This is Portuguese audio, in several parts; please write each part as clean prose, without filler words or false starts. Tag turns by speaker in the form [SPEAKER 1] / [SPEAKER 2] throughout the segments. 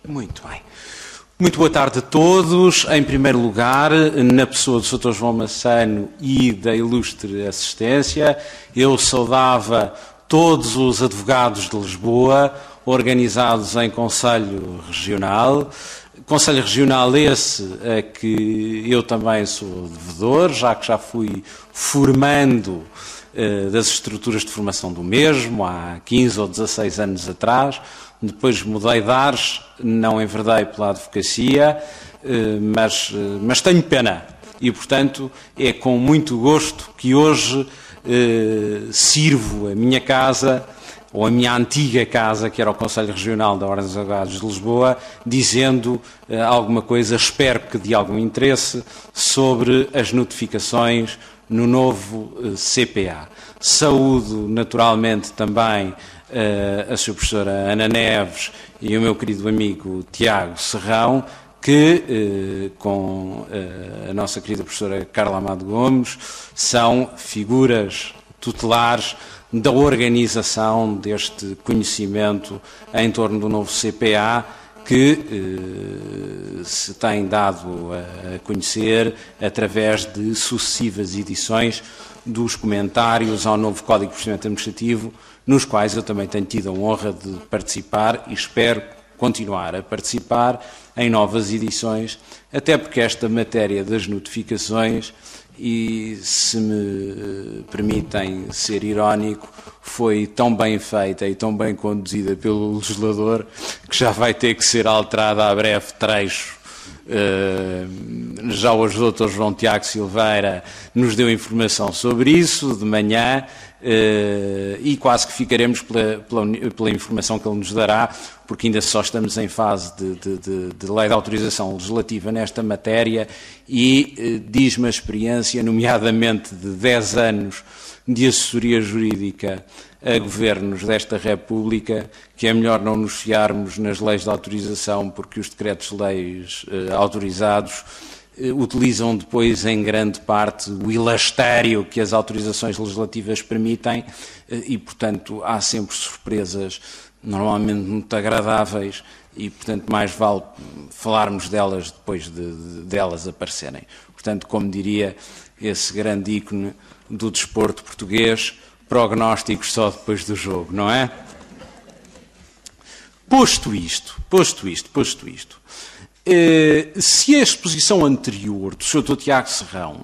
[SPEAKER 1] Muito bem. Muito boa tarde a todos. Em primeiro lugar, na pessoa do Sr. João Massano e da ilustre assistência, eu saudava todos os advogados de Lisboa, organizados em Conselho Regional. Conselho Regional esse a que eu também sou devedor, já que já fui formando das estruturas de formação do mesmo, há 15 ou 16 anos atrás. Depois mudei de ares, não enverdei pela advocacia, mas tenho pena. E, portanto, é com muito gosto que hoje sirvo a minha casa, ou a minha antiga casa, que era o Conselho Regional da Ordem dos Advogados de Lisboa, dizendo alguma coisa, espero que de algum interesse, sobre as notificações no novo CPA. Saúdo, naturalmente, também a sua professora Ana Neves e o meu querido amigo Tiago Serrão, que, com a nossa querida professora Carla Amado Gomes, são figuras tutelares da organização deste conhecimento em torno do novo CPA, que se tem dado a conhecer através de sucessivas edições dos comentários ao novo Código de Procedimento Administrativo, nos quais eu também tenho tido a honra de participar e espero continuar a participar em novas edições, até porque esta matéria das notificações, e se me permitem ser irónico, foi tão bem feita e tão bem conduzida pelo legislador que já vai ter que ser alterada a breve trecho. Já hoje o Dr. João Tiago Silveira nos deu informação sobre isso de manhã, e quase que ficaremos pela informação que ele nos dará, porque ainda só estamos em fase de lei de autorização legislativa nesta matéria, e diz-me a experiência, nomeadamente de 10 anos de assessoria jurídica a governos desta República, que é melhor não nos fiarmos nas leis de autorização, porque os decretos-leis autorizados utilizam depois, em grande parte, o ilastério que as autorizações legislativas permitem e, portanto, há sempre surpresas normalmente muito agradáveis e, portanto, mais vale falarmos delas depois delas aparecerem. Portanto, como diria esse grande ícone do desporto português, prognósticos só depois do jogo, não é? Posto isto, se a exposição anterior do Sr. Dr. Tiago Serrão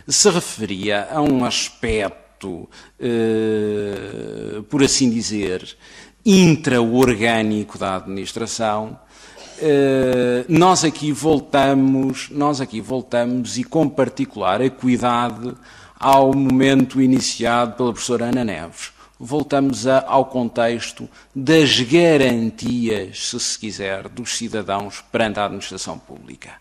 [SPEAKER 1] se referia a um aspecto, por assim dizer, intra-orgânico da administração, nós aqui voltamos e com particular acuidade ao momento iniciado pela professora Ana Neves. Voltamos ao contexto das garantias, se quiser, dos cidadãos perante a administração pública.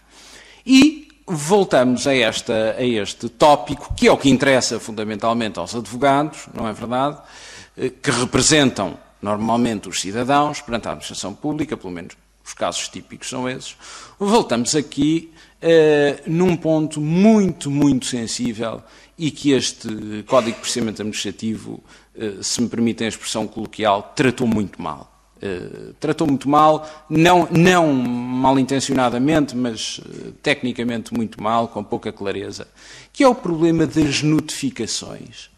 [SPEAKER 1] E voltamos a este tópico, que é o que interessa fundamentalmente aos advogados, não é verdade? Que representam normalmente os cidadãos perante a administração pública, pelo menos os casos típicos são esses. Voltamos aqui num ponto muito, muito sensível e que este Código de Procedimento Administrativo, se me permitem a expressão coloquial, tratou muito mal. Tratou muito mal, não mal intencionadamente, mas tecnicamente muito mal, com pouca clareza, que é o problema das notificações.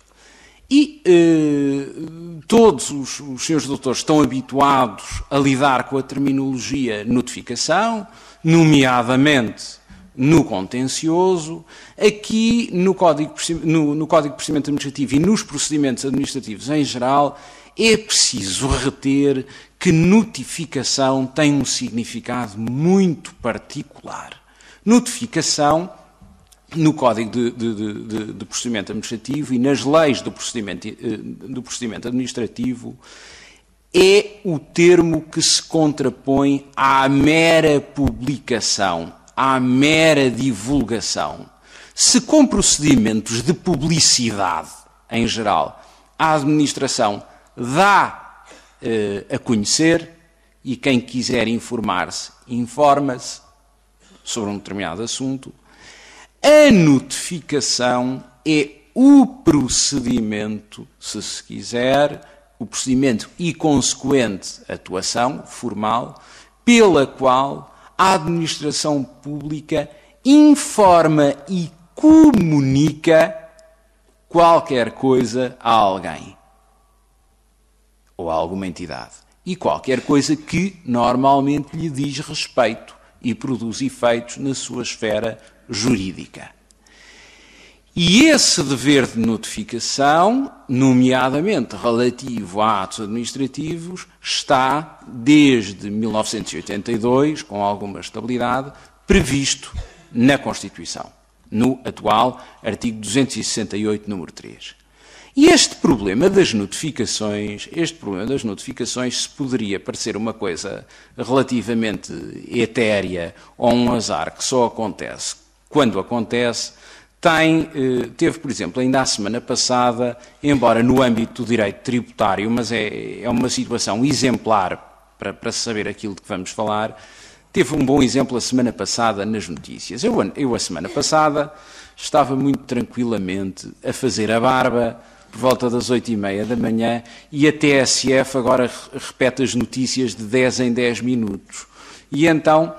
[SPEAKER 1] E todos os senhores doutores estão habituados a lidar com a terminologia notificação, nomeadamente no contencioso. Aqui no Código de Procedimento Administrativo e nos procedimentos administrativos em geral, é preciso reter que notificação tem um significado muito particular. Notificação, no Código de Procedimento Administrativo e nas leis do procedimento administrativo, é o termo que se contrapõe à mera publicação, à mera divulgação. Se com procedimentos de publicidade, em geral, a administração dá a conhecer e quem quiser informar-se, informa-se sobre um determinado assunto, a notificação é o procedimento, se quiser, o procedimento e consequente atuação formal pela qual a administração pública informa e comunica qualquer coisa a alguém ou a alguma entidade. E qualquer coisa que normalmente lhe diz respeito e produz efeitos na sua esfera jurídica. E esse dever de notificação, nomeadamente relativo a atos administrativos, está, desde 1982, com alguma estabilidade, previsto na Constituição, no atual artigo 268, número 3. E este problema das notificações se poderia parecer uma coisa relativamente etérea ou um azar que só acontece quando acontece. Teve, por exemplo, ainda a semana passada, embora no âmbito do direito tributário, mas é uma situação exemplar para saber aquilo de que vamos falar, teve um bom exemplo a semana passada nas notícias. Eu a semana passada, estava muito tranquilamente a fazer a barba, por volta das 8h30 da manhã, e a TSF agora repete as notícias de 10 em 10 minutos. E então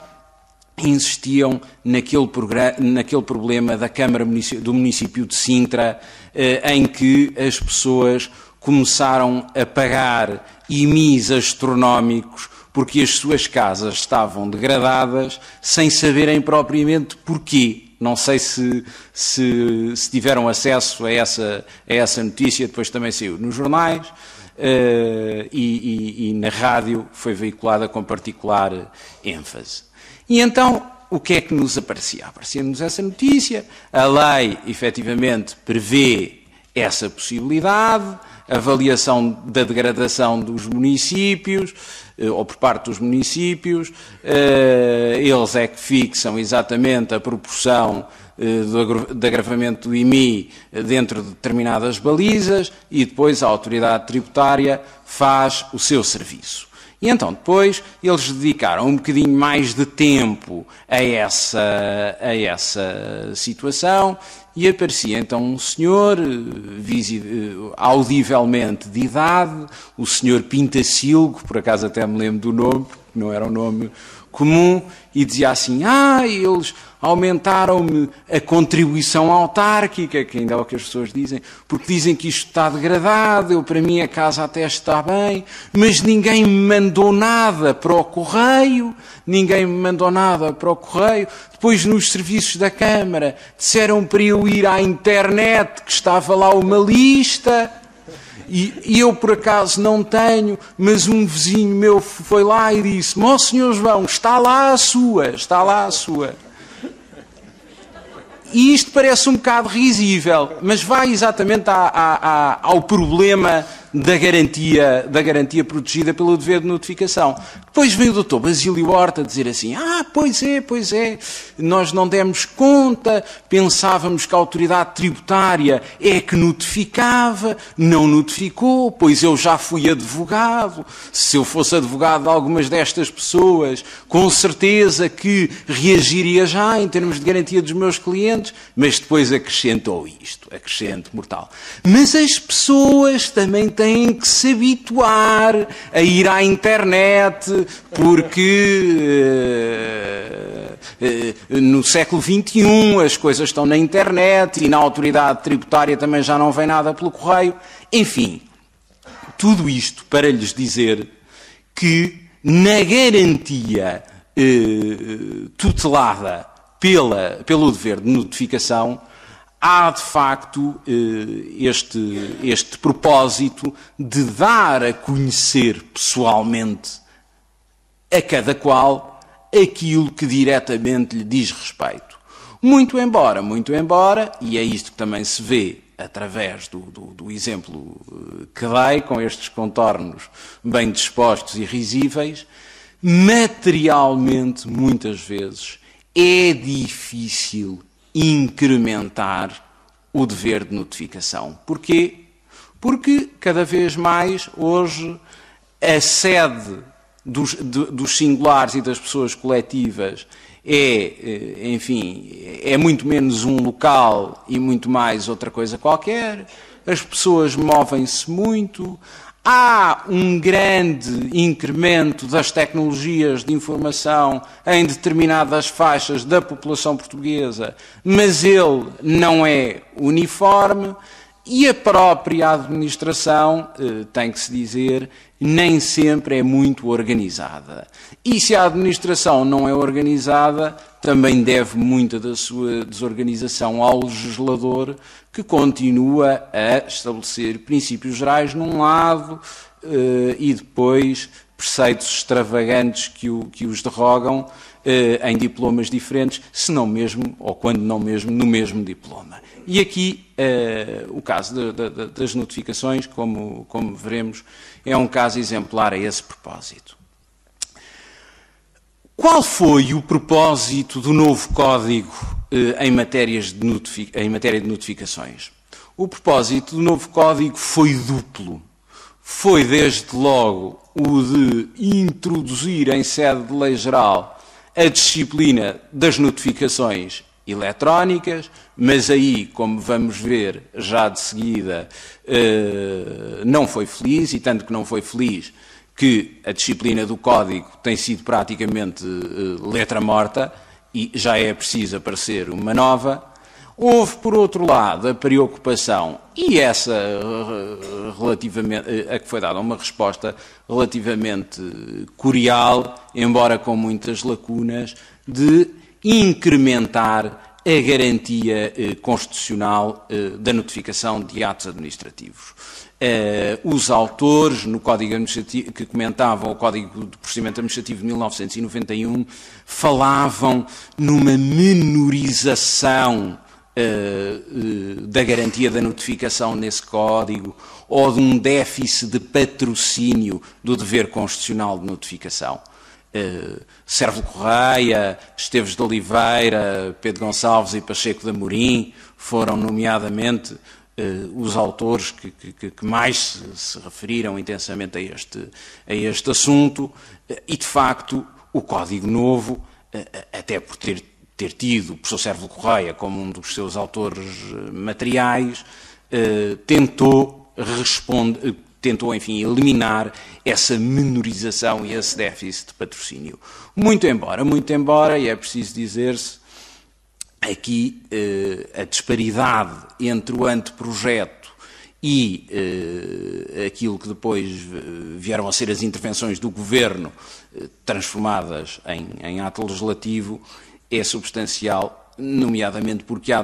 [SPEAKER 1] insistiam naquele problema da Câmara do município de Sintra, em que as pessoas começaram a pagar IMIs astronómicos porque as suas casas estavam degradadas sem saberem propriamente porquê. Não sei se tiveram acesso a essa notícia, depois também saiu nos jornais e na rádio foi veiculada com particular ênfase. E então, o que é que nos aparecia? Aparecia-nos essa notícia, a lei efetivamente prevê essa possibilidade, avaliação da degradação dos municípios, ou por parte dos municípios, eles é que fixam exatamente a proporção de agravamento do IMI dentro de determinadas balizas e depois a autoridade tributária faz o seu serviço. E então depois eles dedicaram um bocadinho mais de tempo a essa situação e aparecia então um senhor, audivelmente de idade, o senhor Pintacilgo, por acaso até me lembro do nome, porque não era um nome comum, e dizia assim, eles aumentaram-me a contribuição autárquica, que ainda é o que as pessoas dizem, porque dizem que isto está degradado, para mim a casa até está bem, mas ninguém me mandou nada para o correio, depois nos serviços da Câmara disseram para eu ir à internet, que estava lá uma lista, e eu por acaso não tenho, mas um vizinho meu foi lá e disse, ó senhor João, está lá a sua. E isto parece um bocado risível, mas vai exatamente ao problema da garantia protegida pelo dever de notificação. Depois vem o Dr. Basílio Horta dizer assim, pois é, nós não demos conta, pensávamos que a autoridade tributária é que notificava, não notificou, pois eu já fui advogado, se eu fosse advogado de algumas destas pessoas, com certeza que reagiria já em termos de garantia dos meus clientes, mas depois acrescentou isto, acrescento mortal. Mas as pessoas também têm que se habituar a ir à internet, porque no século XXI as coisas estão na internet e na autoridade tributária também já não vem nada pelo correio. Enfim, tudo isto para lhes dizer que na garantia tutelada pelo dever de notificação, há de facto este propósito de dar a conhecer pessoalmente a cada qual aquilo que diretamente lhe diz respeito. Muito embora, e é isto que também se vê através do exemplo que dei, com estes contornos bem dispostos e risíveis, materialmente, muitas vezes, é difícil incrementar o dever de notificação. Porquê? Porque cada vez mais hoje a sede dos singulares e das pessoas coletivas é muito menos um local e muito mais outra coisa qualquer. As pessoas movem-se muito, Há um grande incremento das tecnologias de informação em determinadas faixas da população portuguesa, mas ele não é uniforme e a própria administração, tem que se dizer, nem sempre é muito organizada. E se a administração não é organizada, também deve muita da sua desorganização ao legislador, que continua a estabelecer princípios gerais num lado e depois preceitos extravagantes que os derrogam em diplomas diferentes, se não mesmo, ou quando não mesmo, no mesmo diploma. E aqui o caso das notificações, como veremos, é um caso exemplar a esse propósito. Qual foi o propósito do novo Código em matéria de notificações? O propósito do novo Código foi duplo. Foi, desde logo, o de introduzir em sede de lei geral a disciplina das notificações eletrónicas, mas aí, como vamos ver já de seguida, não foi feliz, e tanto que não foi feliz que a disciplina do Código tem sido praticamente letra morta e já é preciso aparecer uma nova. Houve, por outro lado, a preocupação, e essa relativamente, a que foi dada uma resposta relativamente cordial, embora com muitas lacunas, de incrementar a garantia constitucional da notificação de atos administrativos. Os autores, no Código Administrativo, que comentavam o Código de Procedimento Administrativo de 1991, falavam numa menorização da garantia da notificação nesse Código, ou de um déficit de patrocínio do dever constitucional de notificação. Sérvulo Correia, Esteves de Oliveira, Pedro Gonçalves e Pacheco de Amorim foram, nomeadamente, os autores que mais se referiram intensamente a este assunto, e, de facto, o Código Novo, até por ter tido o professor Sérvulo Correia como um dos seus autores materiais, tentou, enfim, eliminar essa menorização e esse déficit de patrocínio. Muito embora, e é preciso dizer-se, aqui a disparidade entre o anteprojeto e aquilo que depois vieram a ser as intervenções do Governo, transformadas em ato legislativo, é substancial, nomeadamente porque a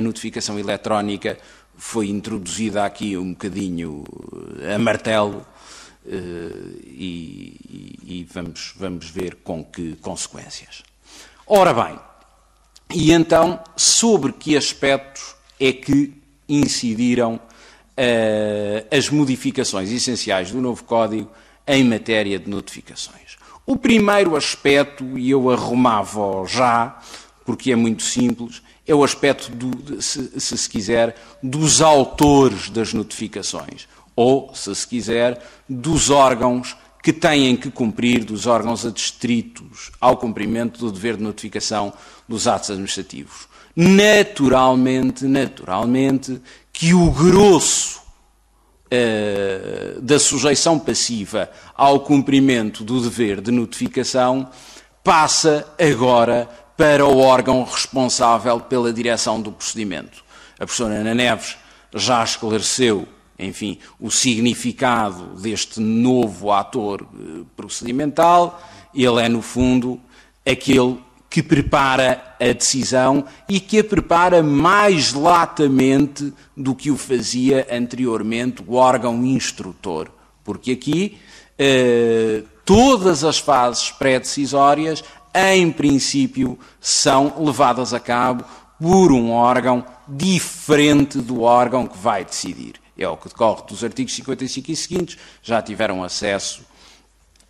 [SPEAKER 1] notificação eletrónica foi introduzida aqui um bocadinho a martelo e vamos ver com que consequências. Ora bem, e então, sobre que aspectos é que incidiram as modificações essenciais do novo Código em matéria de notificações? O primeiro aspecto, e eu arrumava já, porque é muito simples, é o aspecto, se quiser, dos autores das notificações, ou, se quiser, dos órgãos que têm que cumprir, dos órgãos adstritos ao cumprimento do dever de notificação dos atos administrativos. Naturalmente, que o grosso da sujeição passiva ao cumprimento do dever de notificação passa agora para o órgão responsável pela direção do procedimento. A professora Ana Neves já esclareceu, enfim, o significado deste novo ator procedimental. Ele é, no fundo, aquele que prepara a decisão e que a prepara mais latamente do que o fazia anteriormente o órgão instrutor. Porque aqui todas as fases pré-decisórias, em princípio, são levadas a cabo por um órgão diferente do órgão que vai decidir. É o que decorre dos artigos 55 e seguintes, já tiveram acesso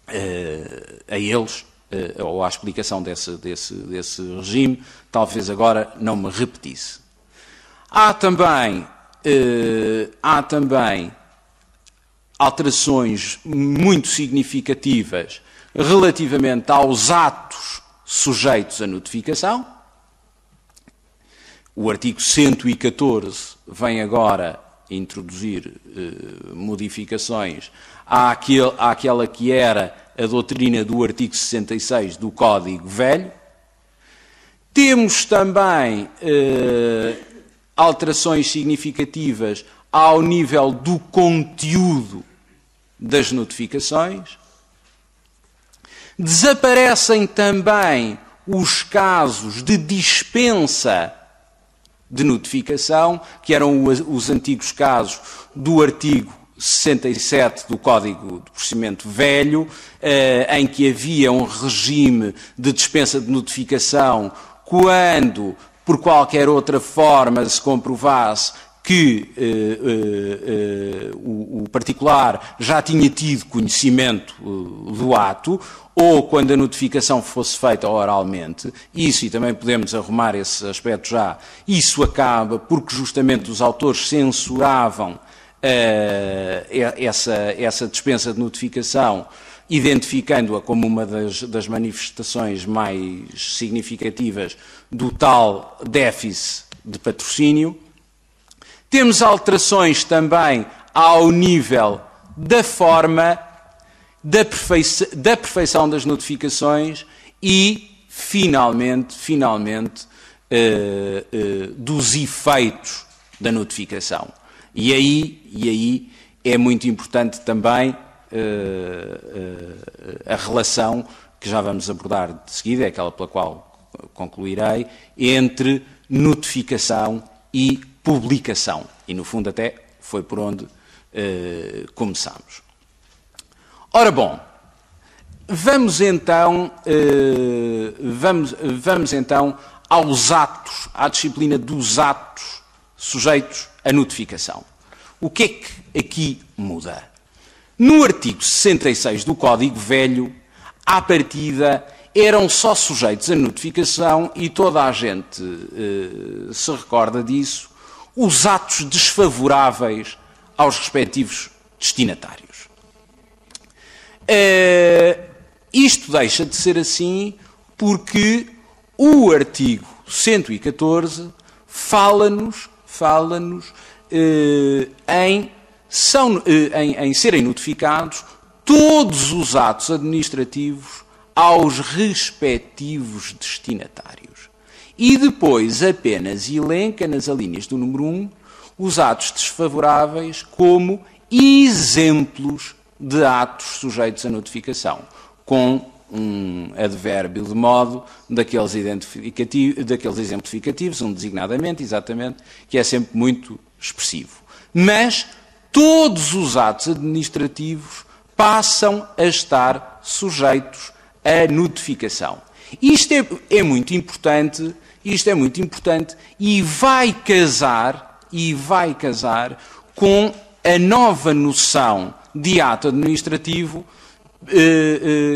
[SPEAKER 1] a eles, ou à explicação desse regime, talvez agora não me repetisse. Há também alterações muito significativas relativamente aos atos sujeitos à notificação. O artigo 114 vem agora introduzir modificações àquela que era a doutrina do artigo 66 do Código Velho. Temos também alterações significativas ao nível do conteúdo das notificações. Desaparecem também os casos de dispensa de notificação, que eram os antigos casos do artigo 67 do Código de Procedimento Velho, em que havia um regime de dispensa de notificação quando, por qualquer outra forma, se comprovasse que o particular já tinha tido conhecimento do ato, ou quando a notificação fosse feita oralmente. Isso, e também podemos arrumar esse aspecto já, isso acaba porque justamente os autores censuravam essa dispensa de notificação, identificando-a como uma das manifestações mais significativas do tal déficit de patrocínio. Temos alterações também ao nível da forma, da perfeição das notificações e, finalmente, dos efeitos da notificação. E aí é muito importante também a relação, que já vamos abordar de seguida, é aquela pela qual concluirei, entre notificação e publicação. E, no fundo, até foi por onde começamos. Ora bom, vamos então aos atos, à disciplina dos atos sujeitos à notificação. O que é que aqui muda? No artigo 66 do Código Velho, à partida, eram só sujeitos à notificação, e toda a gente se recorda disso, os atos desfavoráveis aos respectivos destinatários. Isto deixa de ser assim porque o artigo 114 fala-nos em serem notificados todos os atos administrativos aos respectivos destinatários. E depois apenas elenca nas alíneas do número 1 os atos desfavoráveis como exemplos de atos sujeitos à notificação, com um advérbio de modo daqueles exemplificativos, um designadamente, exatamente, que é sempre muito expressivo. Mas todos os atos administrativos passam a estar sujeitos à notificação. Isto é muito importante, e vai casar com a nova noção de ato administrativo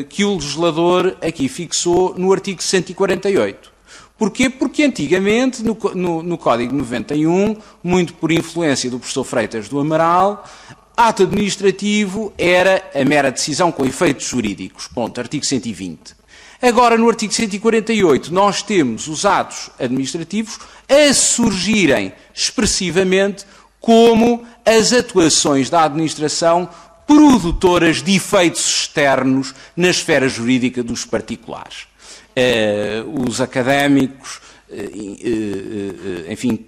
[SPEAKER 1] que o legislador aqui fixou no artigo 148. Porquê? Porque antigamente, no Código 91, muito por influência do professor Freitas do Amaral, ato administrativo era a mera decisão com efeitos jurídicos. Ponto. Artigo 120. Agora, no artigo 148, nós temos os atos administrativos a surgirem expressivamente como as atuações da administração produtoras de efeitos externos na esfera jurídica dos particulares. Os académicos, enfim,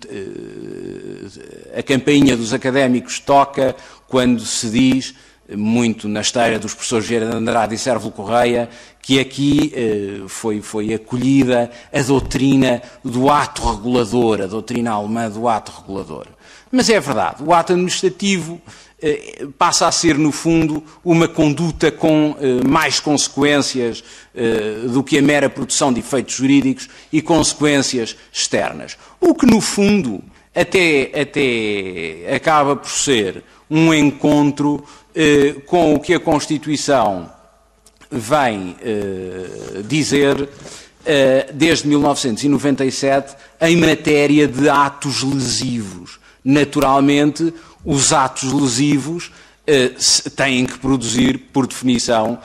[SPEAKER 1] a campainha dos académicos toca quando se diz, muito na esteira dos professores Vieira de Andrade e Sérvulo Correia, que aqui foi acolhida a doutrina do ato regulador, a doutrina alemã do ato regulador. Mas é verdade, o ato administrativo passa a ser, no fundo, uma conduta com mais consequências do que a mera produção de efeitos jurídicos e consequências externas. O que, no fundo, até acaba por ser um encontro com o que a Constituição vem dizer desde 1997 em matéria de atos lesivos. Naturalmente, os atos lesivos têm que produzir, por definição,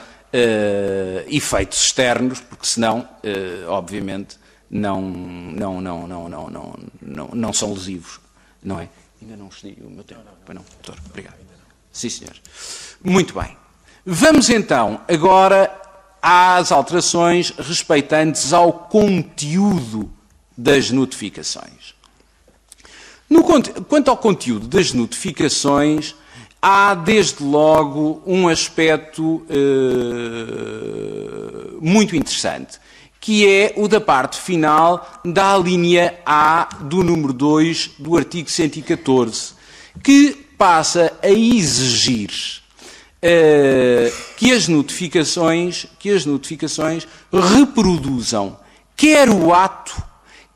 [SPEAKER 1] efeitos externos, porque senão, obviamente, não são lesivos, não é? Ainda não excedi o meu tempo. Pois não, doutor. Obrigado. Sim, senhor. Muito bem. Vamos então agora às alterações respeitantes ao conteúdo das notificações. Quanto ao conteúdo das notificações, há desde logo um aspecto muito interessante, que é o da parte final da alínea A do número 2 do artigo 114, que passa a exigir que as notificações reproduzam quer o ato,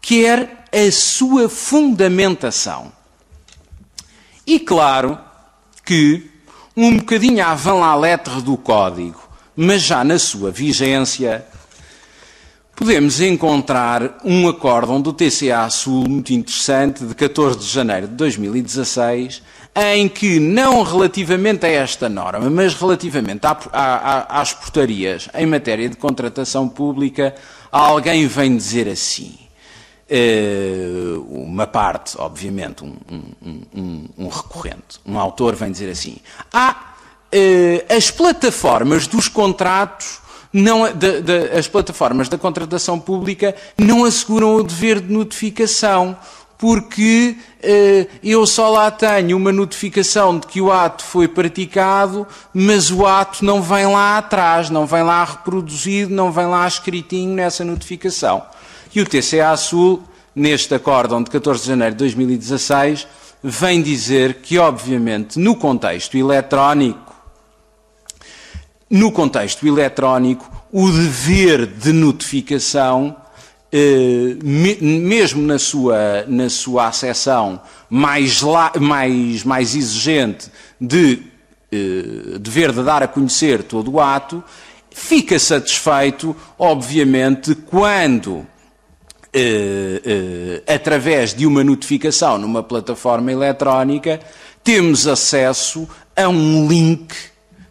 [SPEAKER 1] quer a sua fundamentação. E claro que, um bocadinho à van la lettre do Código, mas já na sua vigência, podemos encontrar um acórdão do TCA Sul muito interessante, de 14 de janeiro de 2016, em que, não relativamente a esta norma, mas relativamente às portarias em matéria de contratação pública, alguém vem dizer assim, uma parte, obviamente, um recorrente, um autor vem dizer assim, as plataformas dos contratos, as plataformas da contratação pública não asseguram o dever de notificação, porque eu só lá tenho uma notificação de que o ato foi praticado, mas o ato não vem lá atrás, não vem lá reproduzido, não vem lá escritinho nessa notificação. E o TCA Sul, neste acórdão de 14 de janeiro de 2016, vem dizer que, obviamente, no contexto eletrónico, o dever de notificação, mesmo na sua acessão mais exigente de dever de dar a conhecer todo o ato, fica satisfeito, obviamente, quando, através de uma notificação numa plataforma eletrónica, temos acesso a um link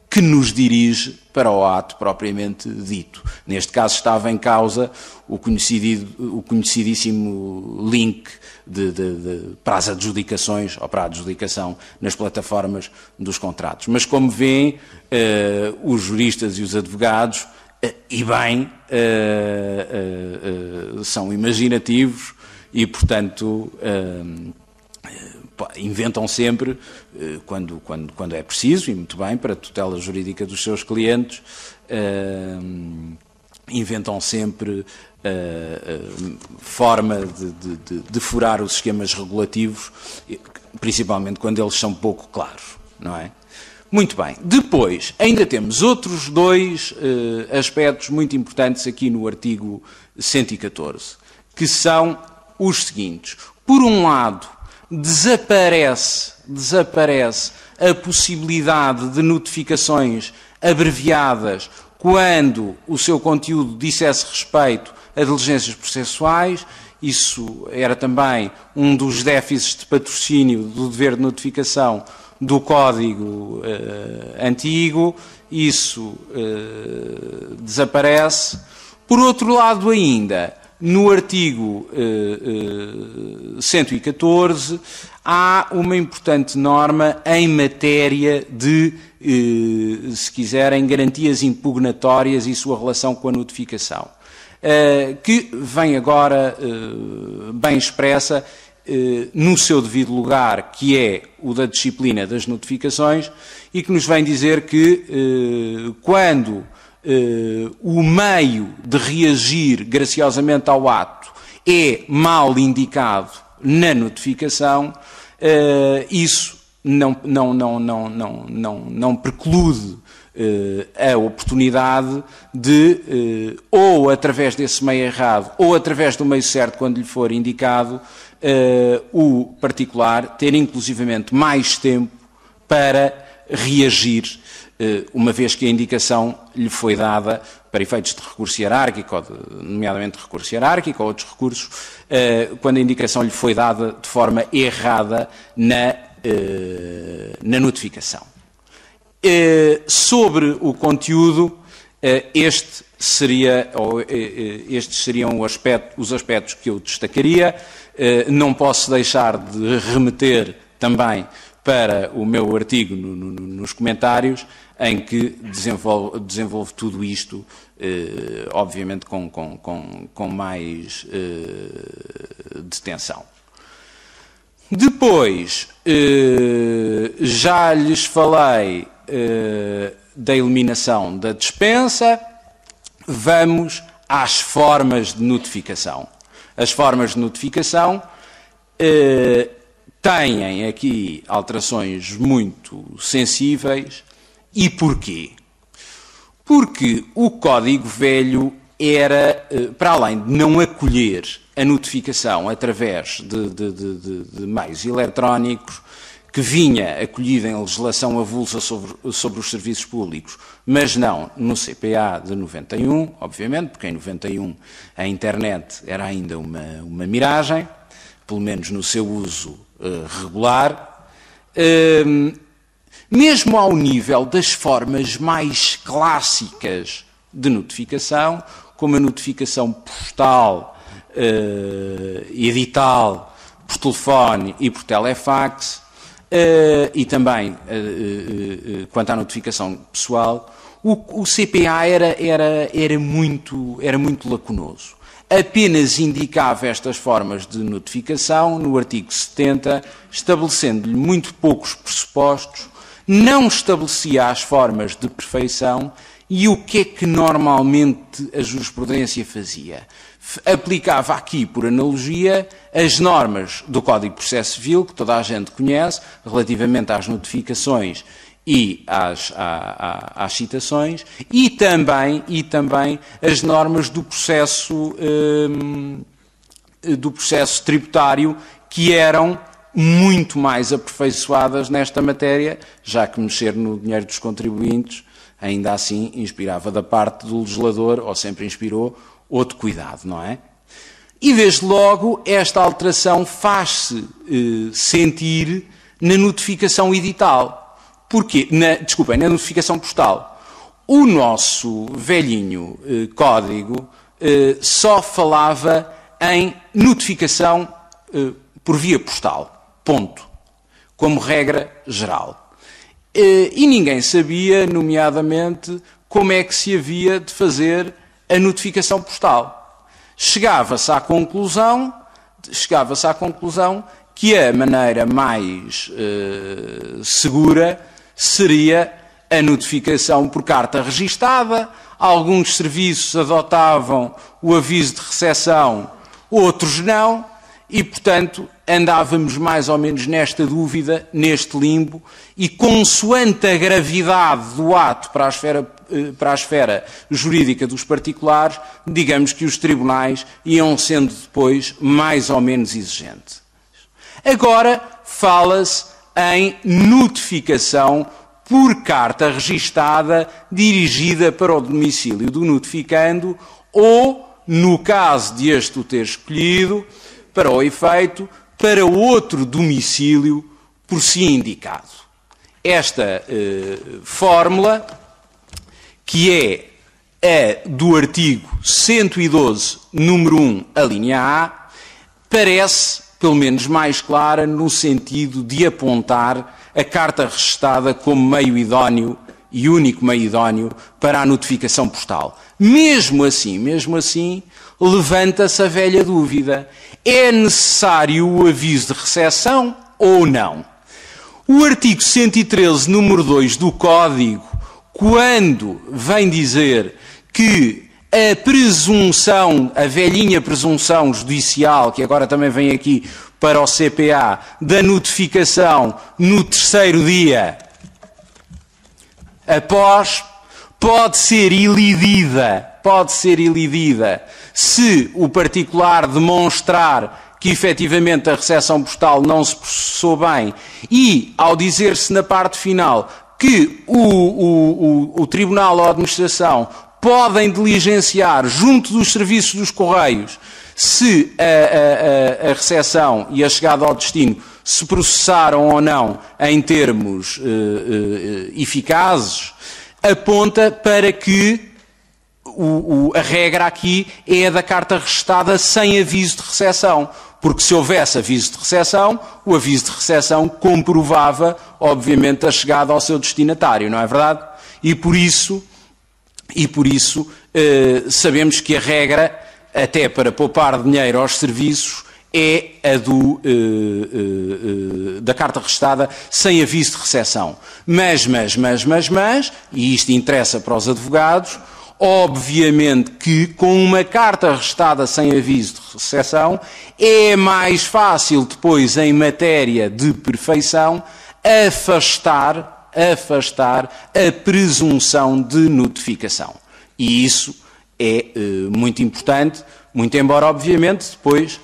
[SPEAKER 1] que nos dirige para o ato propriamente dito. Neste caso estava em causa o conhecidíssimo link para as adjudicações, ou para a adjudicação nas plataformas dos contratos. Mas, como veem, os juristas e os advogados, e bem, são imaginativos e, portanto, inventam sempre, quando é preciso, e muito bem, para a tutela jurídica dos seus clientes, inventam sempre forma de furar os esquemas regulativos, principalmente quando eles são pouco claros, não é? Muito bem. Depois, ainda temos outros dois aspectos muito importantes aqui no artigo 114, que são os seguintes. Por um lado, desaparece a possibilidade de notificações abreviadas quando o seu conteúdo dissesse respeito a diligências processuais. Isso era também um dos déficits de patrocínio do dever de notificação do Código antigo. Isso desaparece. Por outro lado ainda, no artigo 114, há uma importante norma em matéria de, se quiserem, garantias impugnatórias e sua relação com a notificação, que vem agora bem expressa no seu devido lugar, que é o da disciplina das notificações, e que nos vem dizer que quando o meio de reagir graciosamente ao ato é mal indicado na notificação, isso não preclude a oportunidade de, ou através desse meio errado, ou através do meio certo, quando lhe for indicado, o particular ter inclusivamente mais tempo para reagir, uma vez que a indicação lhe foi dada para efeitos de recurso hierárquico, nomeadamente recurso hierárquico ou outros recursos, quando a indicação lhe foi dada de forma errada na notificação. Sobre o conteúdo, estes seriam os aspectos que eu destacaria. Não posso deixar de remeter também para o meu artigo nos comentários, em que desenvolvo tudo isto, obviamente com mais detenção. Depois, já lhes falei da eliminação da dispensa. Vamos às formas de notificação. As formas de notificação têm aqui alterações muito sensíveis. E porquê? Porque o Código Velho era, para além de não acolher a notificação através de meios eletrónicos, que vinha acolhida em legislação avulsa sobre os serviços públicos, mas não no CPA de 91, obviamente, porque em 91 a internet era ainda uma miragem, pelo menos no seu uso regular. Mesmo ao nível das formas mais clássicas de notificação, como a notificação postal, edital, por telefone e por telefax, e também quanto à notificação pessoal, o CPA era muito lacunoso. Apenas indicava estas formas de notificação no artigo 70, estabelecendo-lhe muito poucos pressupostos, não estabelecia as formas de perfeição. E o que é que normalmente a jurisprudência fazia? Aplicava aqui, por analogia, as normas do Código de Processo Civil, que toda a gente conhece, relativamente às notificações e às citações, e também as normas do processo tributário, que eram muito mais aperfeiçoadas nesta matéria, já que mexer no dinheiro dos contribuintes ainda assim inspirava da parte do legislador, ou sempre inspirou, outro cuidado, não é? E desde logo esta alteração faz-se sentir na notificação edital. Porquê? Na notificação postal. O nosso velhinho código só falava em notificação por via postal. Ponto. Como regra geral. E ninguém sabia, nomeadamente, como é que se havia de fazer a notificação postal. Chegava-se à conclusão que a maneira mais segura seria a notificação por carta registada. Alguns serviços adotavam o aviso de recepção, outros não, e, portanto, andávamos mais ou menos nesta dúvida, neste limbo, e consoante a gravidade do ato para a esfera jurídica dos particulares, digamos que os tribunais iam sendo depois mais ou menos exigentes. Agora fala-se em notificação por carta registada dirigida para o domicílio do notificando ou, no caso de este o ter escolhido, para o efeito, para outro domicílio por si indicado. Esta fórmula, que é a do artigo 112, número 1, a linha A, parece, pelo menos, mais clara no sentido de apontar a carta registada como meio idóneo e único meio idóneo para a notificação postal. Mesmo assim, levanta-se a velha dúvida. É necessário o aviso de recepção ou não? O artigo 113, número 2 do Código, quando vem dizer que a presunção, a velhinha presunção judicial, que agora também vem aqui para o CPA, da notificação no terceiro dia após, pode ser ilidida se o particular demonstrar que efetivamente a recepção postal não se processou bem e, ao dizer-se na parte final que o Tribunal ou a Administração podem diligenciar junto dos serviços dos Correios se a recepção e a chegada ao destino se processaram ou não em termos eficazes, aponta para que a regra aqui é a da carta registada sem aviso de recepção. Porque se houvesse aviso de recepção, o aviso de recepção comprovava, obviamente, a chegada ao seu destinatário, não é verdade? E por isso sabemos que a regra, até para poupar dinheiro aos serviços, é a da carta restada sem aviso de recepção. Mas, e isto interessa para os advogados, obviamente que com uma carta restada sem aviso de recepção é mais fácil depois, em matéria de perfeição, afastar a presunção de notificação. E isso é muito importante, muito embora, obviamente, depois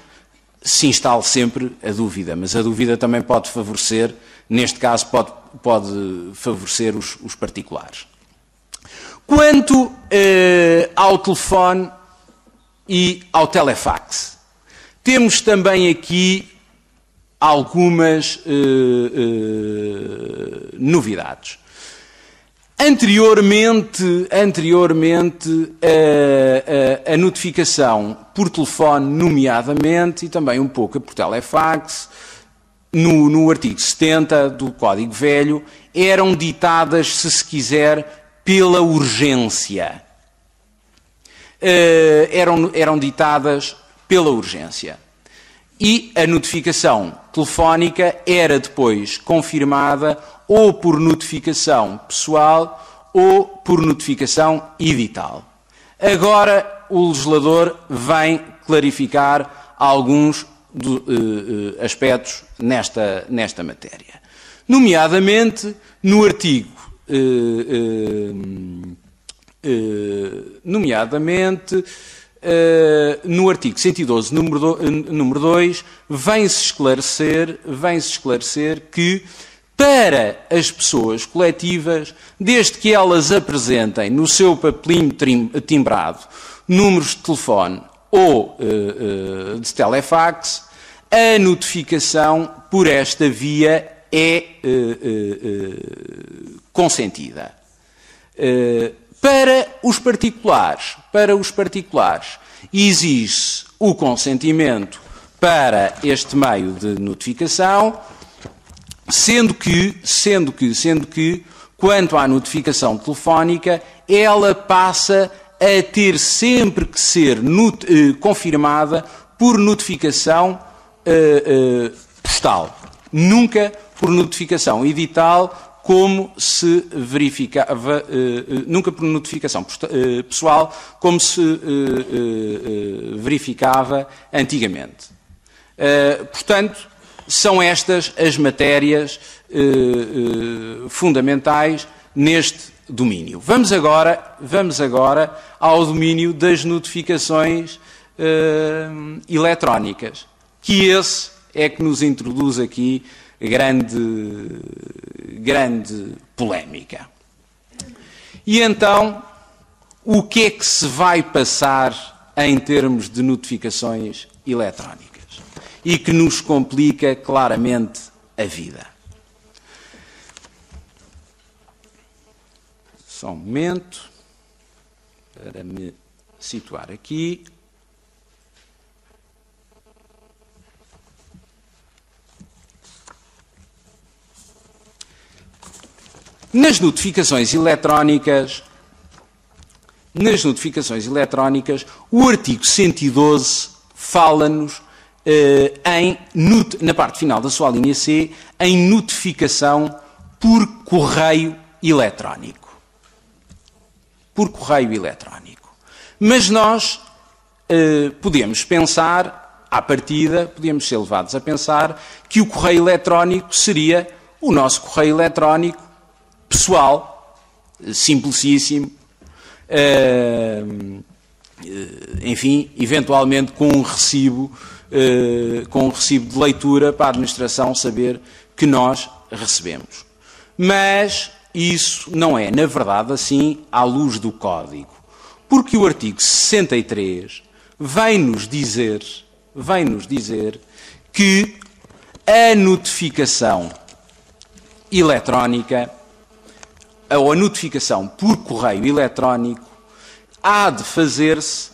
[SPEAKER 1] se instale sempre a dúvida, mas a dúvida também pode favorecer, neste caso, pode favorecer os particulares. Quanto ao telefone e ao telefax, temos também aqui algumas novidades. Anteriormente, a notificação por telefone, nomeadamente, e também um pouco por telefax, no artigo 70 do Código Velho, eram ditadas, se quiser, pela urgência. Eram ditadas pela urgência. E a notificação telefónica era depois confirmada ou por notificação pessoal ou por notificação edital. Agora o legislador vem clarificar alguns aspectos nesta matéria. Nomeadamente, no artigo no artigo 112, número 2, vem-se esclarecer que, para as pessoas coletivas, desde que elas apresentem no seu papelinho timbrado números de telefone ou de telefax, a notificação por esta via é consentida. Para os particulares, exige-se o consentimento para este meio de notificação, sendo que, quanto à notificação telefónica, ela passa a ter sempre que ser confirmada por notificação postal, nunca por notificação edital, como se verificava, nunca por notificação pessoal, como se verificava antigamente. Portanto, são estas as matérias fundamentais neste domínio. Vamos agora ao domínio das notificações eletrónicas, que esse é que nos introduz aqui grande polémica. E então, o que é que se vai passar em termos de notificações eletrónicas? E que nos complica claramente a vida. Só um momento para me situar aqui. Nas notificações eletrónicas, o artigo 112 fala-nos na parte final da sua linha C, em notificação por correio eletrónico. Mas nós podemos pensar, à partida, podemos ser levados a pensar que o correio eletrónico seria o nosso correio eletrónico pessoal, simplicíssimo, enfim, eventualmente com um recibo de leitura para a administração saber que nós recebemos. Mas isso não é, na verdade, assim à luz do Código, porque o artigo 63 vem-nos dizer que a notificação eletrónica ou a notificação por correio eletrónico há de fazer-se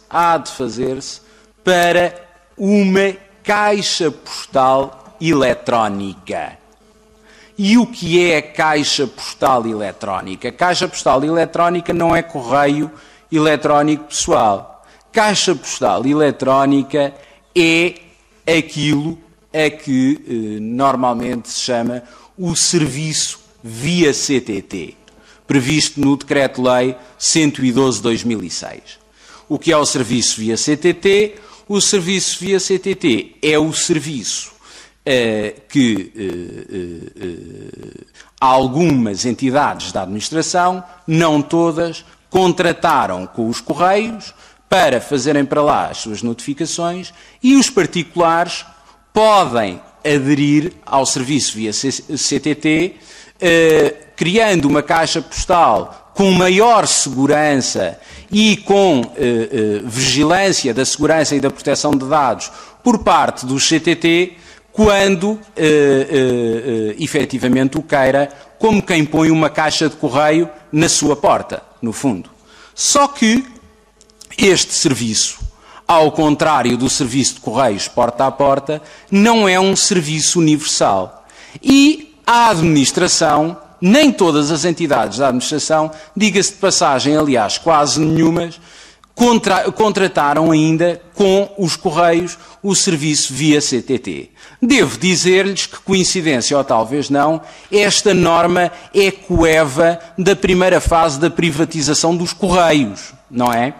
[SPEAKER 1] para uma caixa postal eletrónica. E o que é a caixa postal eletrónica? Caixa postal eletrónica não é correio eletrónico pessoal. Caixa postal eletrónica é aquilo a que normalmente se chama o serviço via CTT, previsto no Decreto-Lei 112/2006. O que é o serviço via CTT? O serviço via CTT é o serviço que algumas entidades da administração, não todas, contrataram com os Correios para fazerem para lá as suas notificações, e os particulares podem aderir ao serviço via CTT, criando uma caixa postal com maior segurança e com vigilância da segurança e da proteção de dados por parte do CTT, quando efetivamente o queira, como quem põe uma caixa de correio na sua porta, no fundo. Só que este serviço, ao contrário do serviço de correios porta a porta, não é um serviço universal. E a administração, nem todas as entidades da administração, diga-se de passagem, aliás, quase nenhumas, contrataram ainda com os Correios o serviço via CTT. Devo dizer-lhes que, coincidência ou talvez não, esta norma é coeva da primeira fase da privatização dos Correios, não é?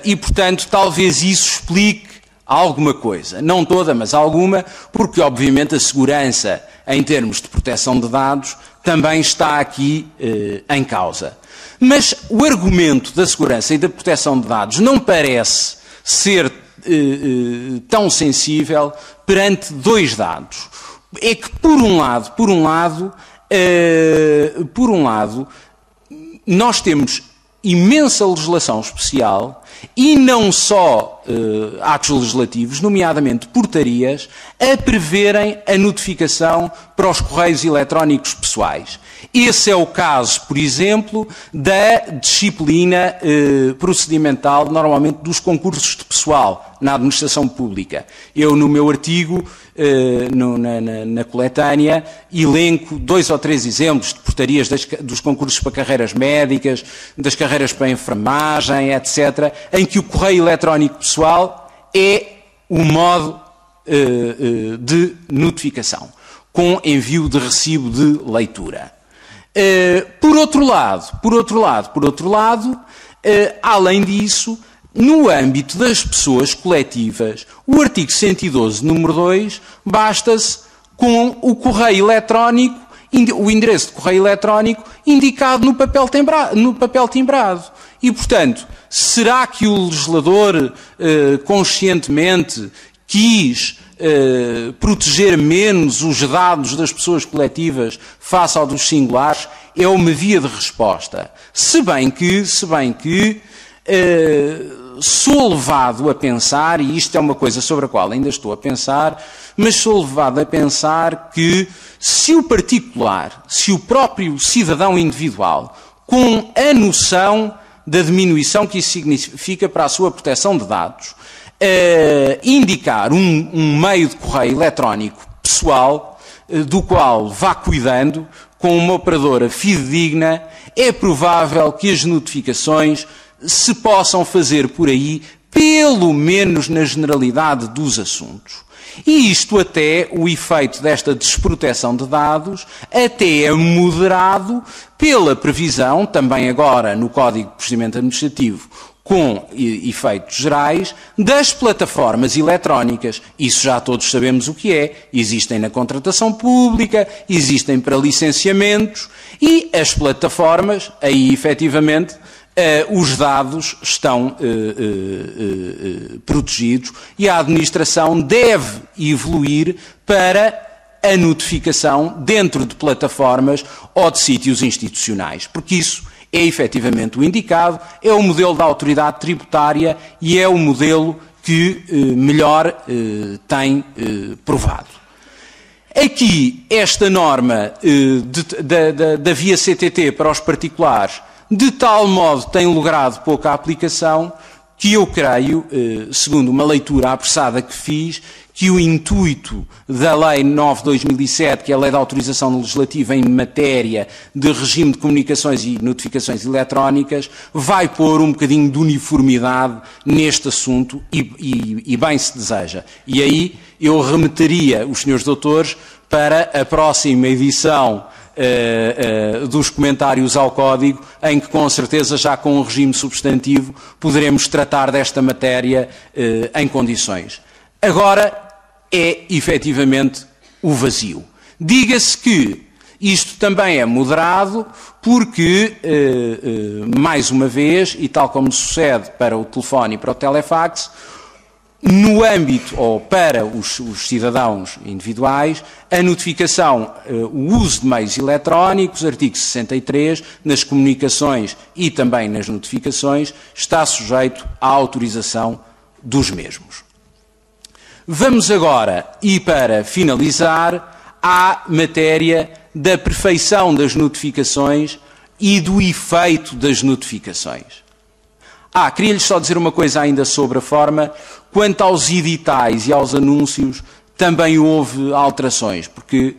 [SPEAKER 1] E, portanto, talvez isso explique alguma coisa. Não toda, mas alguma, porque, obviamente, a segurança em termos de proteção de dados também está aqui em causa. Mas o argumento da segurança e da proteção de dados não parece ser tão sensível perante dois dados. É que, por um lado, nós temos imensa legislação especial e não só atos legislativos, nomeadamente portarias, a preverem a notificação para os correios eletrónicos pessoais. Esse é o caso, por exemplo, da disciplina procedimental, normalmente dos concursos de pessoal na administração pública. Eu, no meu artigo, na coletânea, elenco 2 ou 3 exemplos de portarias dos concursos para carreiras médicas, das carreiras para enfermagem, etc., em que o correio eletrónico pessoal é o modo de notificação, com envio de recibo de leitura. Por outro lado, além disso, no âmbito das pessoas coletivas, o artigo 112, número 2, basta-se com o correio eletrónico, o endereço de correio eletrónico indicado no papel timbrado. E, portanto, será que o legislador conscientemente quis proteger menos os dados das pessoas coletivas face ao dos singulares? É uma via de resposta. Se bem que sou levado a pensar, e isto é uma coisa sobre a qual ainda estou a pensar, mas sou levado a pensar que se o particular, se o próprio cidadão individual, com a noção da diminuição que isso significa para a sua proteção de dados, indicar um meio de correio eletrónico pessoal, do qual vá cuidando, com uma operadora fidedigna, é provável que as notificações se possam fazer por aí, pelo menos na generalidade dos assuntos. E isto até, o efeito desta desproteção de dados, até é moderado pela previsão, também agora no Código de Procedimento Administrativo, com efeitos gerais, das plataformas eletrónicas. Isso já todos sabemos o que é. Existem na contratação pública, existem para licenciamentos, e as plataformas, aí efetivamente, os dados estão protegidos, e a administração deve evoluir para a notificação dentro de plataformas ou de sítios institucionais, porque isso é efetivamente o indicado, é o modelo da autoridade tributária e é o modelo que melhor tem provado. Aqui, esta norma da via CTT para os particulares, de tal modo tem logrado pouca aplicação, que eu creio, segundo uma leitura apressada que fiz, que o intuito da Lei 9/2007, que é a Lei de Autorização Legislativa em matéria de regime de comunicações e notificações eletrónicas, vai pôr um bocadinho de uniformidade neste assunto e bem se deseja. E aí eu remeteria os senhores doutores para a próxima edição dos comentários ao Código, em que com certeza já com um regime substantivo poderemos tratar desta matéria em condições. Agora é efetivamente o vazio. Diga-se que isto também é moderado porque, mais uma vez, e tal como sucede para o telefone e para o telefax, no âmbito, ou para os cidadãos individuais, a notificação, o uso de meios eletrónicos, artigo 63, nas comunicações e também nas notificações, está sujeito à autorização dos mesmos. Vamos agora, e para finalizar, à matéria da perfeição das notificações e do efeito das notificações. Queria-lhes só dizer uma coisa ainda sobre a forma. Quanto aos editais e aos anúncios, também houve alterações, porque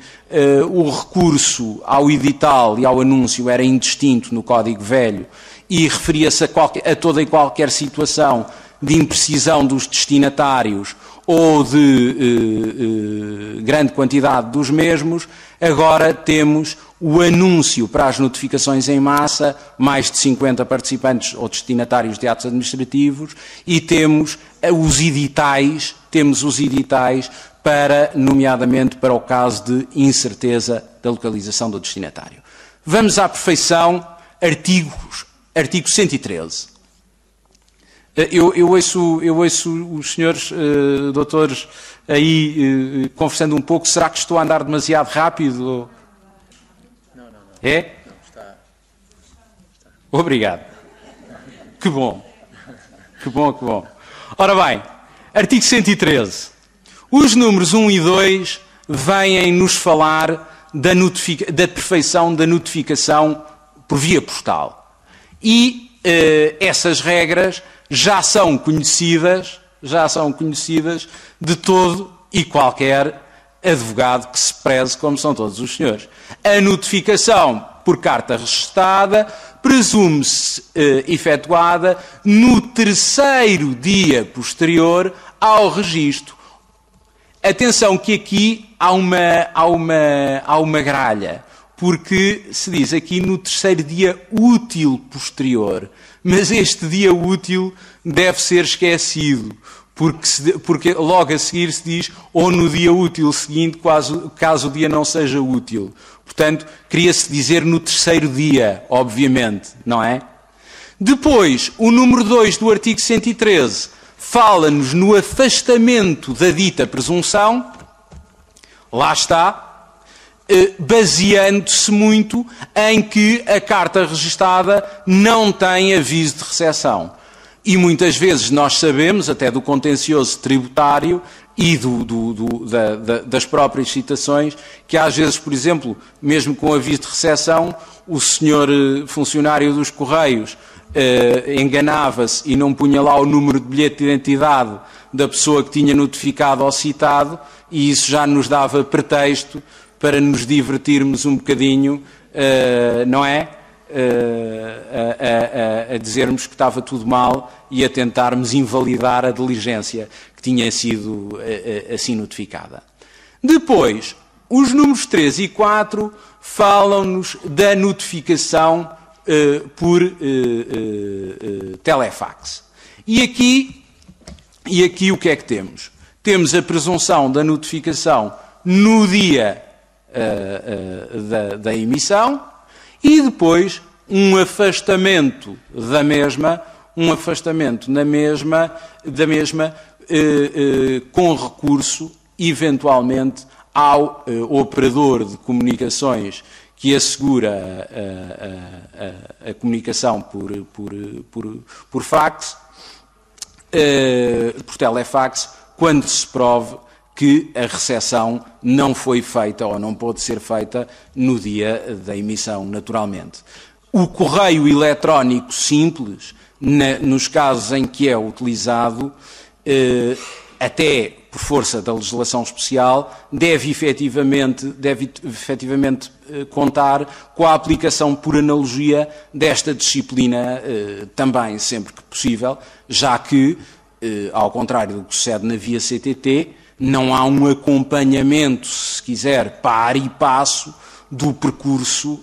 [SPEAKER 1] o recurso ao edital e ao anúncio era indistinto no Código Velho e referia-se a toda e qualquer situação de imprecisão dos destinatários ou de grande quantidade dos mesmos. Agora temos o anúncio para as notificações em massa, mais de 50 participantes ou destinatários de atos administrativos, e temos os editais, para, nomeadamente, para o caso de incerteza da localização do destinatário. Vamos à perfeição, artigo 113. Eu ouço os senhores doutores aí conversando um pouco. Será que estou a andar demasiado rápido? Não. É? Não, está. Obrigado. Que bom. Ora bem, artigo 113. Os números 1 e 2 vêm-nos falar da perfeição da notificação por via postal. E essas regras já são conhecidas de todo e qualquer advogado que se preze, como são todos os senhores. A notificação por carta registada presume-se efetuada no terceiro dia posterior ao registro. Atenção que aqui há uma gralha, porque se diz aqui no terceiro dia útil posterior, mas este dia útil deve ser esquecido, porque logo a seguir se diz ou no dia útil seguinte, caso o dia não seja útil. Portanto, queria-se dizer no terceiro dia, obviamente, não é? Depois, o número 2 do artigo 113 fala-nos no afastamento da dita presunção. Lá está, baseando-se muito em que a carta registada não tem aviso de recepção. E muitas vezes nós sabemos, até do contencioso tributário e das próprias citações, que às vezes, por exemplo, mesmo com aviso de recepção, o senhor funcionário dos Correios enganava-se e não punha lá o número de bilhete de identidade da pessoa que tinha notificado ou citado, e isso já nos dava pretexto para nos divertirmos um bocadinho, não é? A dizermos que estava tudo mal e a tentarmos invalidar a diligência que tinha sido assim notificada. Depois, os números 3 e 4 falam-nos da notificação por telefax. E aqui o que é que temos? Temos a presunção da notificação no dia da emissão e depois um afastamento da mesma com recurso, eventualmente, ao operador de comunicações que assegura a comunicação por fax, por telefax, quando se prove que a recepção não foi feita ou não pode ser feita no dia da emissão, naturalmente. o correio eletrónico simples, nos casos em que é utilizado, até por força da legislação especial, deve efetivamente contar com a aplicação por analogia desta disciplina também, sempre que possível, já que, ao contrário do que sucede na via CTT, não há um acompanhamento, se quiser, par e passo do percurso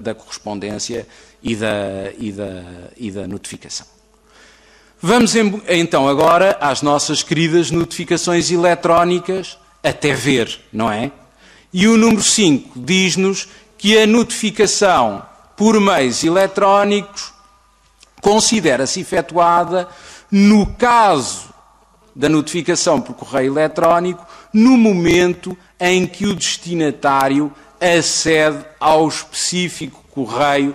[SPEAKER 1] da correspondência e da notificação. Vamos então agora às nossas queridas notificações eletrónicas até ver, não é? E o número 5 diz-nos que a notificação por meios eletrónicos considera-se efetuada no caso da notificação por correio eletrónico no momento em que o destinatário acede ao específico correio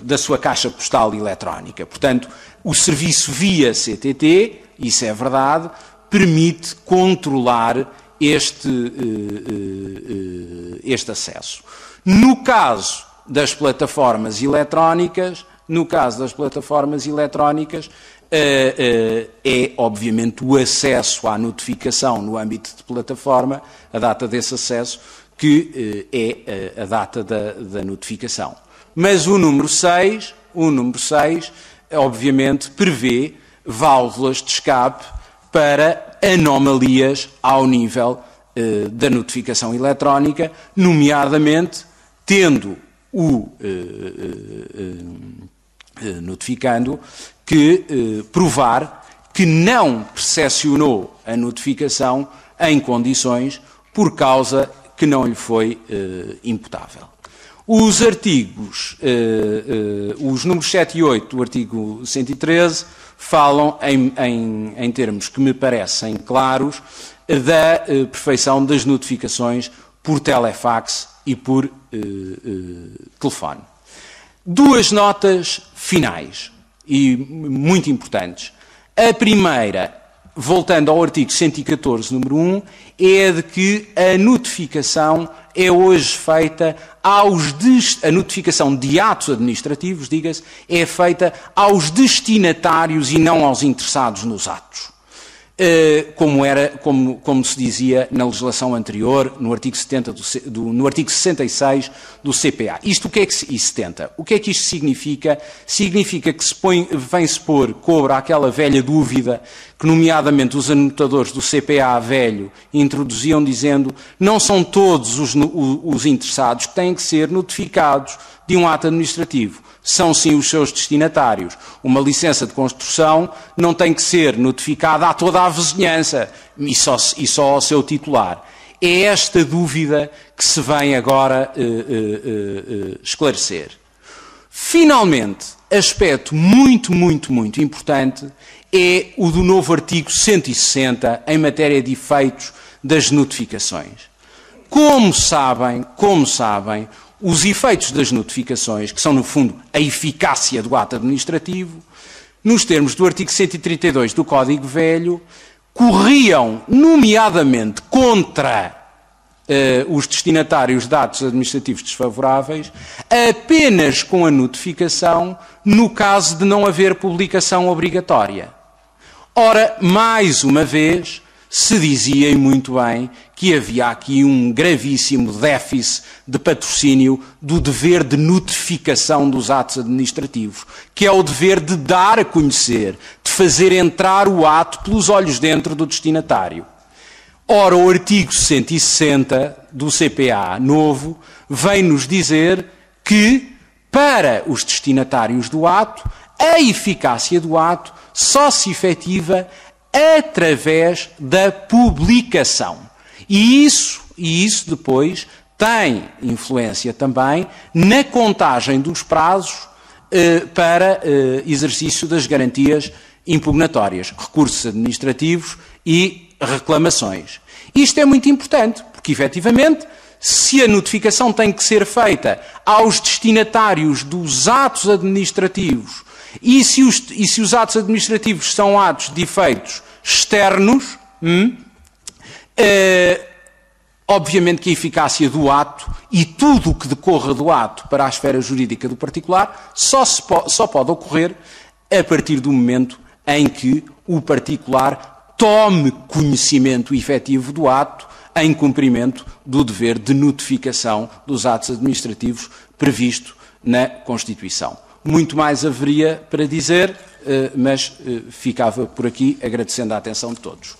[SPEAKER 1] da sua caixa postal eletrónica. Portanto, o serviço via CTT, isso é verdade, permite controlar este acesso. No caso das plataformas eletrónicas, é, obviamente, o acesso à notificação no âmbito de plataforma, a data desse acesso, que é a data da notificação. Mas o número 6, obviamente, prevê válvulas de escape para anomalias ao nível da notificação eletrónica, nomeadamente tendo o notificando que provar que não percepcionou a notificação em condições por causa que não lhe foi imputável. Os artigos, os números 7 e 8 do artigo 113 falam em termos que me parecem claros da perfeição das notificações por telefax e por telefone. Duas notas finais e muito importantes. A primeira, voltando ao artigo 114, número 1, é de que a notificação é hoje feita a notificação de atos administrativos, diga-se, é feita aos destinatários e não aos interessados nos atos. Como se dizia na legislação anterior, no artigo 66 do CPA. Isto o que é que e 70? O que é que isto significa? Significa que vem-se pôr, cobra aquela velha dúvida que, nomeadamente, os anotadores do CPA velho introduziam, dizendo não são todos os interessados que têm que ser notificados de um ato administrativo. São sim os seus destinatários. Uma licença de construção não tem que ser notificada a toda a vizinhança e só ao seu titular. É esta dúvida que se vem agora esclarecer. Finalmente, aspecto muito importante é o do novo artigo 160 em matéria de efeitos das notificações. Como sabem, os efeitos das notificações, que são, no fundo, a eficácia do ato administrativo, nos termos do artigo 132 do Código Velho, corriam, nomeadamente, contra os destinatários de atos administrativos desfavoráveis, apenas com a notificação no caso de não haver publicação obrigatória. Ora, mais uma vez, se dizia, e muito bem, que havia aqui um gravíssimo déficit de patrocínio do dever de notificação dos atos administrativos, que é o dever de dar a conhecer, de fazer entrar o ato pelos olhos dentro do destinatário. Ora, o artigo 160 do CPA novo vem-nos dizer que, para os destinatários do ato, a eficácia do ato só se efetiva através da publicação. E isso depois tem influência também na contagem dos prazos para exercício das garantias impugnatórias, recursos administrativos e reclamações. Isto é muito importante, porque, efetivamente, se a notificação tem que ser feita aos destinatários dos atos administrativos e se os atos administrativos são atos de efeitos externos, Obviamente que a eficácia do ato e tudo o que decorra do ato para a esfera jurídica do particular só pode ocorrer a partir do momento em que o particular tome conhecimento efetivo do ato em cumprimento do dever de notificação dos atos administrativos previsto na Constituição. Muito mais haveria para dizer, mas ficava por aqui, agradecendo a atenção de todos.